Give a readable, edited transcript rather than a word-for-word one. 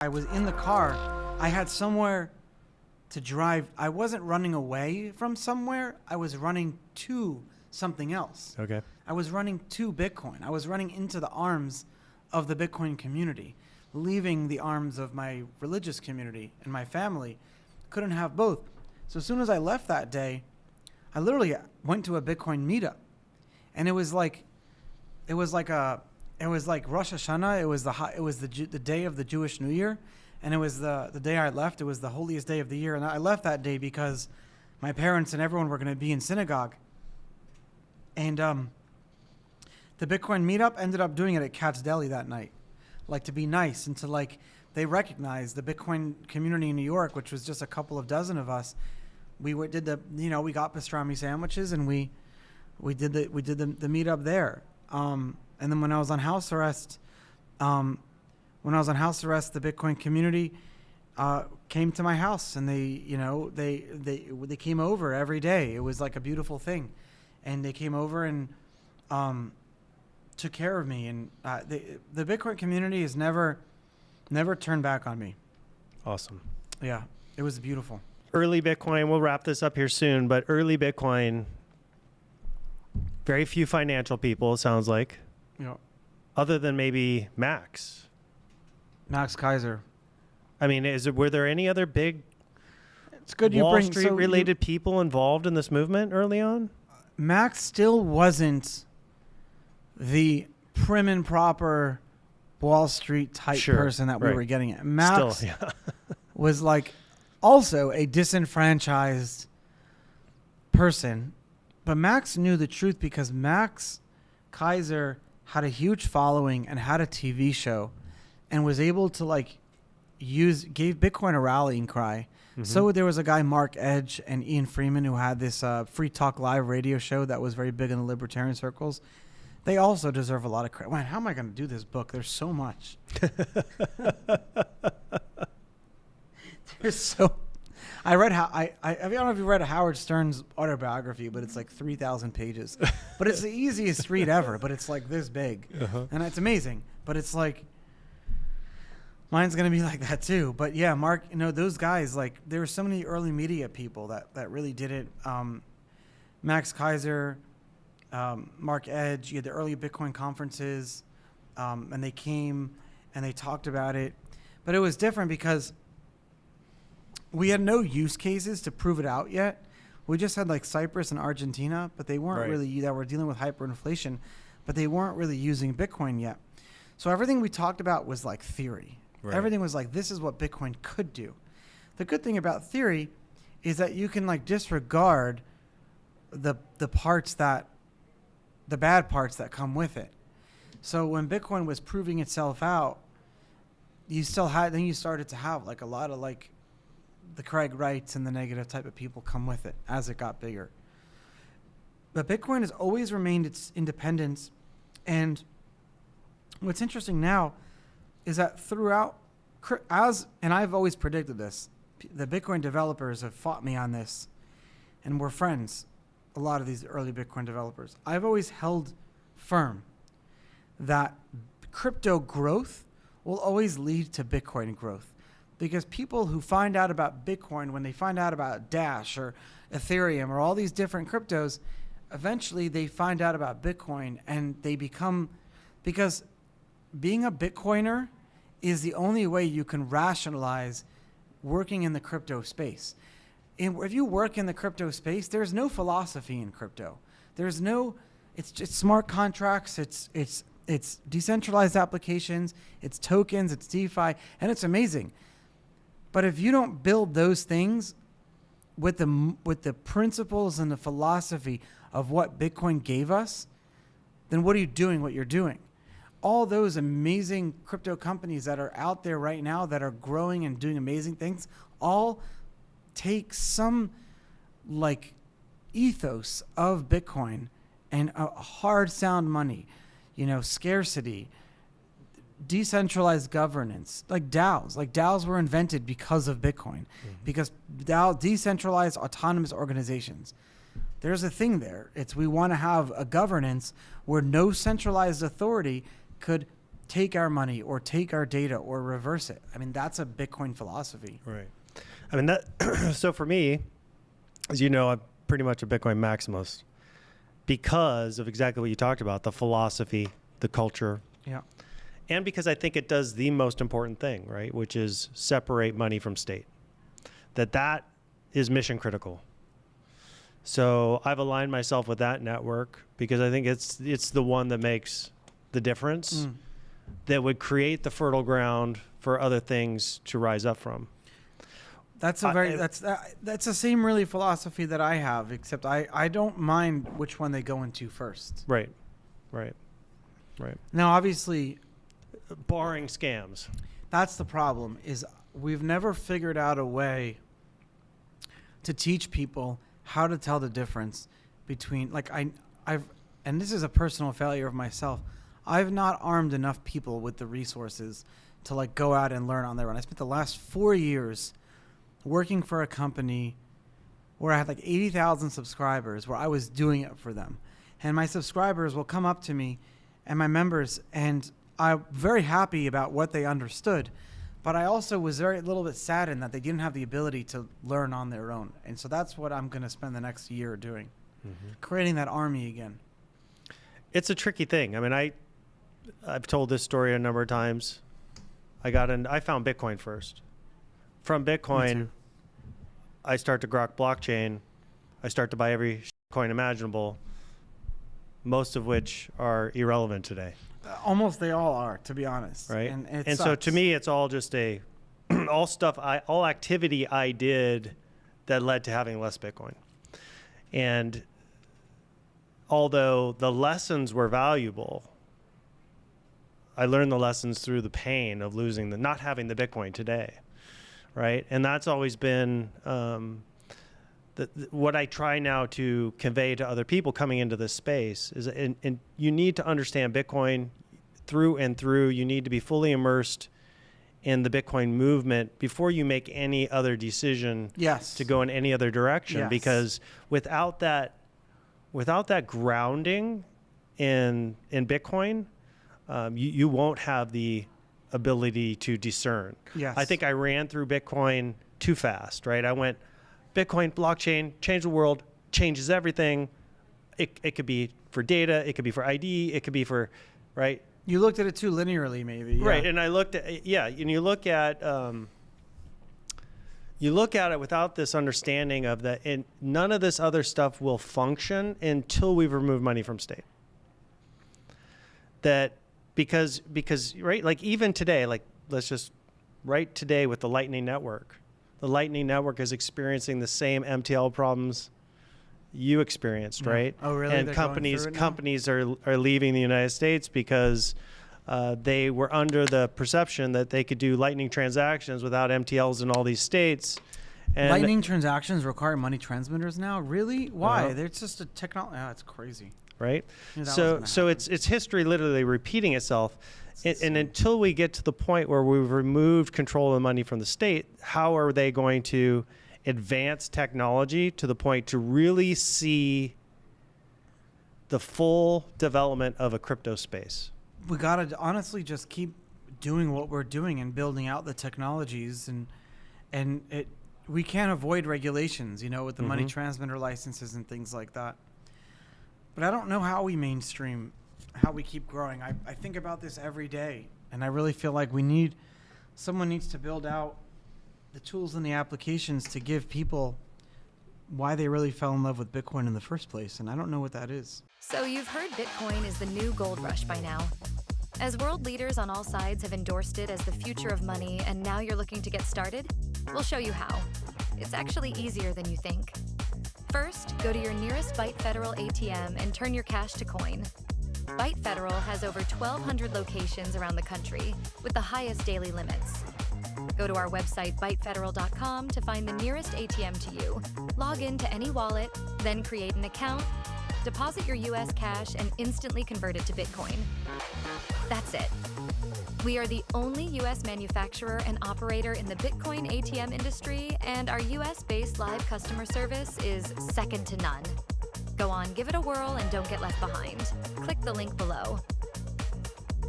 I was in the car. I had somewhere to drive. I wasn't running away from somewhere. I was running to something else. Okay. I was running to Bitcoin. I was running into the arms of the Bitcoin community, leaving the arms of my religious community and my family. Couldn't have both. So as soon as I left that day, I literally went to a Bitcoin meetup, and it was like Rosh Hashanah. It was the day of the Jewish New Year, and it was the day I left. It was the holiest day of the year, and I left that day because my parents and everyone were going to be in synagogue. And the Bitcoin meetup ended up doing it at Cat's Deli that night, like to be nice and to like they recognized the Bitcoin community in New York, which was just a couple of dozen of us. We got pastrami sandwiches and we did the meetup there. And then when I was on house arrest, the Bitcoin community came to my house, and they came over every day. It was like a beautiful thing, and they came over and took care of me. And the Bitcoin community has never turned back on me. Awesome. Yeah, it was beautiful. Early Bitcoin, we'll wrap this up here soon, but early Bitcoin, very few financial people, it sounds like. Yeah. Other than maybe Max Kaiser. I mean, were there any other big it's good Wall Street related people involved in this movement early on? Max still wasn't the prim and proper Wall Street type person that we were getting at. Max still, yeah. was like also a disenfranchised person, but Max knew the truth because Max Kaiser had a huge following and had a TV show and was able to gave Bitcoin a rallying cry. Mm-hmm. So there was a guy, Mark Edge and Ian Freeman, who had this Free Talk Live radio show that was very big in the libertarian circles. They also deserve a lot of credit. Man, how am I going to do this book? There's so much. There's so... I don't know if you read Howard Stern's autobiography, but it's like 3,000 pages. But it's the easiest read ever, but it's like this big. Uh-huh. And it's amazing. But it's like... Mine's going to be like that too. But yeah, Mark, those guys, there were so many early media people that really did it. Max Kaiser... Mark Edge, you had the early Bitcoin conferences, and they came and they talked about it. But it was different because we had no use cases to prove it out yet. We just had Cyprus and Argentina, but they weren't really, that were dealing with hyperinflation, but they weren't really using Bitcoin yet. So everything we talked about was theory. Right. Everything was this is what Bitcoin could do. The good thing about theory is that you can disregard the bad parts that come with it. So when Bitcoin was proving itself out, you started to have a lot of the Craig Wrights and the negative type of people come with it as it got bigger. But Bitcoin has always remained its independence. And what's interesting now is that and I've always predicted this, the Bitcoin developers have fought me on this, and we're friends. A lot of these early Bitcoin developers. I've always held firm that crypto growth will always lead to Bitcoin growth, because people who find out about Bitcoin, when they find out about Dash or Ethereum or all these different cryptos, eventually they find out about Bitcoin and they because being a Bitcoiner is the only way you can rationalize working in the crypto space. If you work in the crypto space, there's no philosophy in crypto. It's just smart contracts. It's decentralized applications. It's tokens. It's DeFi, and it's amazing. But if you don't build those things with the principles and the philosophy of what Bitcoin gave us, then what are you doing? What you're doing? All those amazing crypto companies that are out there right now that are growing and doing amazing things, all take some ethos of Bitcoin and a hard sound money, scarcity, decentralized governance, DAOs. DAOs were invented because of Bitcoin, because decentralized autonomous organizations. There's a thing there. We want to have a governance where no centralized authority could take our money or take our data or reverse it. I mean, that's a Bitcoin philosophy. Right. I mean, that, so for me, as you know, I'm pretty much a Bitcoin maximalist because of exactly what you talked about, the philosophy, the culture. Yeah. And because I think it does the most important thing, right? Which is separate money from state. That is mission critical. So I've aligned myself with that network because I think it's the one that makes the difference, that would create the fertile ground for other things to rise up from. That's that's the same really philosophy that I have, except I don't mind which one they go into first. Right. Now, obviously, Barring scams. that's the problem, is we've never figured out a way to teach people how to tell the difference between, like, I've, and this is a personal failure of myself, I've not armed enough people with the resources to, like, go out and learn on their own. I spent the last 4 years working for a company where I had like 80,000 subscribers, where I was doing it for them. And my subscribers will come up to me and my members, and I'm very happy about what they understood. But I also was a little bit saddened that they didn't have the ability to learn on their own. And so that's what I'm going to spend the next year doing, creating that army again. It's a tricky thing. I mean, I've told this story a number of times. I found Bitcoin first. From Bitcoin, I start to grok blockchain. I start to buy every coin imaginable, most of which are irrelevant today. Almost they all are, to be honest. Right. And so to me, it's all just all activity I did that led to having less Bitcoin. And although the lessons were valuable, I learned the lessons through the pain of not having the Bitcoin today. Right. And that's always been what I try now to convey to other people coming into this space is, and you need to understand Bitcoin through and through. You need to be fully immersed in the Bitcoin movement before you make any other decision to go in any other direction. Because without that grounding in Bitcoin, you won't have the ability to discern. I think I ran through Bitcoin too fast, right? I went Bitcoin, blockchain, change the world, changes everything. It could be for data, it could be for ID, it could be for, right? You looked at it too linearly, maybe. Yeah. Right, and I looked at, and you look at it without this understanding of that, and none of this other stuff will function until we've removed money from state. Because right, like even today, like let's just right today with the Lightning Network. The Lightning Network is experiencing the same MTL problems you experienced, right? Oh, really? And companies are leaving the United States because they were under the perception that they could do Lightning transactions without MTLs in all these states. And Lightning transactions require money transmitters now? Really? Why? They're just a technology. Oh, it's crazy. Right? So it's history literally repeating itself. And until we get to the point where we've removed control of the money from the state, how are they going to advance technology to the point to really see the full development of a crypto space? We got to honestly just keep doing what we're doing and building out the technologies. And we can't avoid regulations, with the money transmitter licenses and things like that. But I don't know how we mainstream, how we keep growing. I think about this every day, and I really feel like someone needs to build out the tools and the applications to give people why they really fell in love with Bitcoin in the first place, and I don't know what that is. So you've heard Bitcoin is the new gold rush by now. As world leaders on all sides have endorsed it as the future of money, and now you're looking to get started, we'll show you how. It's actually easier than you think. First, go to your nearest ByteFederal ATM and turn your cash to coin. ByteFederal has over 1,200 locations around the country with the highest daily limits. Go to our website, ByteFederal.com, to find the nearest ATM to you. Log in to any wallet, then create an account, deposit your US cash, and instantly convert it to Bitcoin. That's it. We are the only US manufacturer and operator in the Bitcoin ATM industry, and our US-based live customer service is second to none. Go on, give it a whirl, and don't get left behind. Click the link below.